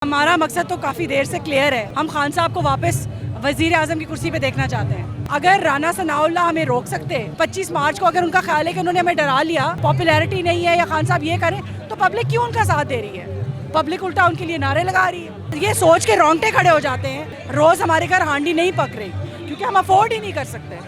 हमारा मकसद तो काफ़ी देर से क्लियर है। हम खान साहब को वापस वजीर आजम की कुर्सी पे देखना चाहते हैं। अगर राना सनाउल्लाह हमें रोक सकते 25 मार्च को, अगर उनका ख्याल है कि उन्होंने हमें डरा लिया, पॉपुलैरिटी नहीं है या खान साहब ये करें, तो पब्लिक क्यों उनका साथ दे रही है? पब्लिक उल्टा उनके लिए नारे लगा रही है। ये सोच के रोंगटे खड़े हो जाते हैं। रोज़ हमारे घर हांडी नहीं पक रही क्योंकि हम अफोर्ड ही नहीं कर सकते।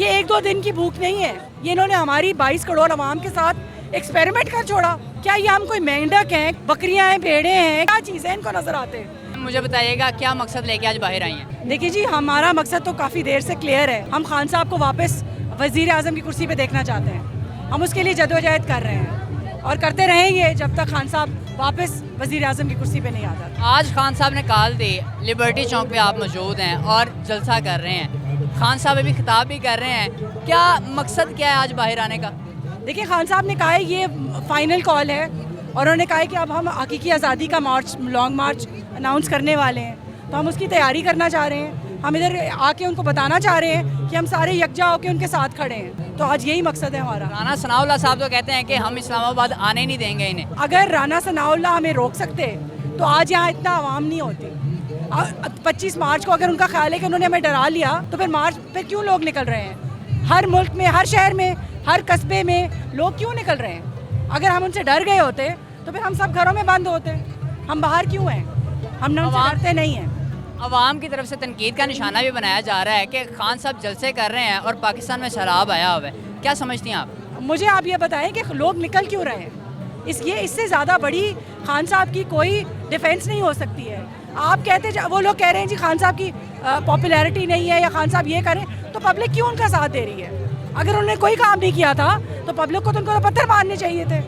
ये एक दो दिन की भूख नहीं है। ये इन्होंने हमारी 22 करोड़ अवाम के साथ एक्सपेरिमेंट कर छोड़ा। क्या ये हम कोई मेंढक हैं, बकरियां हैं, भेड़े हैं? क्या चीज़ है इनको नजर आते हैं? मुझे बताइएगा क्या मकसद लेके आज बाहर आई हैं? देखिए जी, हमारा मकसद तो काफ़ी देर से क्लियर है। हम खान साहब को वापस वजीर आजम की कुर्सी पे देखना चाहते हैं। हम उसके लिए जदोजहद कर रहे हैं और करते रहेंगे जब तक खान साहब वापस वजीर आजम की कुर्सी पे नहीं आ जाते। आज खान साहब ने कॉल दी, लिबर्टी चौक पे आप मौजूद हैं और जलसा कर रहे हैं। खान साहब अभी खिताब भी कर रहे हैं। क्या मकसद क्या है आज बाहर आने का? देखिए, खान साहब ने कहा है ये फाइनल कॉल है और उन्होंने कहा है कि अब हम हकीकी आज़ादी का मार्च, लॉन्ग मार्च अनाउंस करने वाले हैं। तो हम उसकी तैयारी करना चाह रहे हैं। हम इधर आके उनको बताना चाह रहे हैं कि हम सारे यकजा होकर उनके साथ खड़े हैं। तो आज यही मकसद है हमारा। राना सनाउल्लाह साहब तो कहते हैं कि हम इस्लामाबाद आने नहीं देंगे इन्हें। अगर राना सनाउल्लाह हमें रोक सकते तो आज यहाँ इतना आवाम नहीं होती। 25 मार्च को अगर उनका ख्याल है कि उन्होंने हमें डरा लिया, तो फिर मार्च पे क्यों लोग निकल रहे हैं? हर मुल्क में, हर शहर में, हर कस्बे में लोग क्यों निकल रहे हैं? अगर हम उनसे डर गए होते तो फिर हम सब घरों में बंद होते। हम बाहर क्यों हैं? हम उनसे डरते नहीं हैं। अवाम की तरफ से तनकीद का निशाना भी बनाया जा रहा है कि खान साहब जलसे कर रहे हैं और पाकिस्तान में सैलाब आया हुआ है। क्या समझती हैं आप? मुझे आप ये बताएं कि लोग निकल क्यों रहे हैं? इससे ज़्यादा बड़ी खान साहब की कोई डिफेंस नहीं हो सकती है। आप कहते, वो लोग कह रहे हैं जी खान साहब की पॉपुलैरिटी नहीं है या खान साहब ये करें, तो पब्लिक क्यों उनका साथ दे रही है? अगर उन्होंने कोई काम नहीं किया था तो पब्लिक को तो उनको पत्थर मारने चाहिए थे।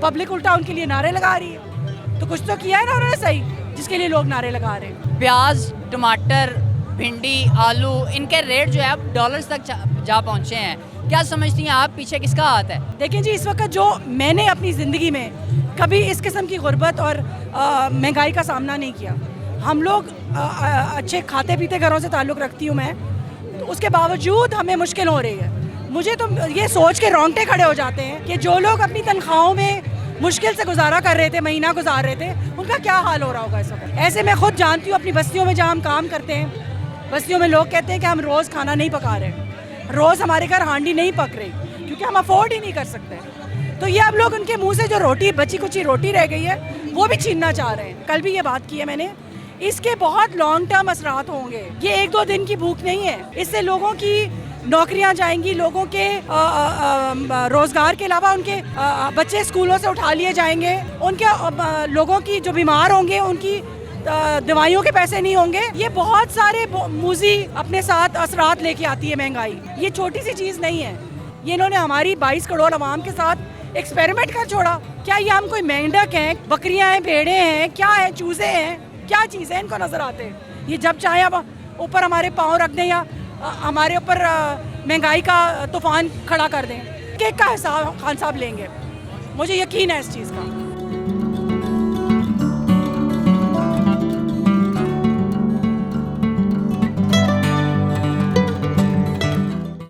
पब्लिक उल्टा उनके लिए नारे लगा रही है। तो कुछ तो किया है ना उन्होंने सही, जिसके लिए लोग नारे लगा रहे हैं। प्याज, टमाटर, भिंडी, आलू, इनके रेट जो है अब डॉलर्स तक जा पहुँचे हैं। क्या समझती हैं आप, पीछे किसका हाथ है? देखिए जी, इस वक्त जो मैंने अपनी ज़िंदगी में कभी इस किस्म की गुर्बत और महंगाई का सामना नहीं किया। हम लोग अच्छे खाते पीते घरों से ताल्लुक़ रखती हूँ मैं, तो उसके बावजूद हमें मुश्किल हो रही है। मुझे तो ये सोच के रोंगटे खड़े हो जाते हैं कि जो लोग अपनी तनख्वाहों में मुश्किल से गुजारा कर रहे थे, महीना गुजार रहे थे, उनका क्या हाल हो रहा होगा इस वक्त। ऐसे मैं खुद जानती हूँ अपनी बस्तियों में जहाँ हम काम करते हैं, बस्तियों में लोग कहते हैं कि हम रोज़ खाना नहीं पका रहे, रोज़ हमारे घर हांडी नहीं पक रही क्योंकि हम अफोर्ड ही नहीं कर सकते। तो ये अब लोग उनके मुंह से जो रोटी, बची कुची रोटी रह गई है, वो भी छीनना चाह रहे हैं। कल भी ये बात की है मैंने। इसके बहुत लॉन्ग टर्म असरात होंगे। ये एक दो दिन की भूख नहीं है। इससे लोगों की नौकरियां जाएंगी, लोगों के रोजगार के अलावा उनके बच्चे स्कूलों से उठा लिए जाएंगे, उनके लोगों की जो बीमार होंगे उनकी दवाइयों के पैसे नहीं होंगे। ये बहुत सारे मूजी अपने साथ असरात लेके आती है महंगाई। ये छोटी सी चीज़ नहीं है। ये इन्होंने हमारी 22 करोड़ अवाम के साथ एक्सपेरिमेंट कर छोड़ा। क्या ये हम कोई मेंढक हैं, बकरियां हैं, भेड़े हैं? क्या है? चूजे हैं? क्या चीज़ है इनको नजर आते हैं? ये जब चाहे अब ऊपर हमारे पाँव रख दें या हमारे ऊपर महंगाई का तूफान खड़ा कर दें, केक का हिसाब खान साहब लेंगे। मुझे यकीन है इस चीज़ का।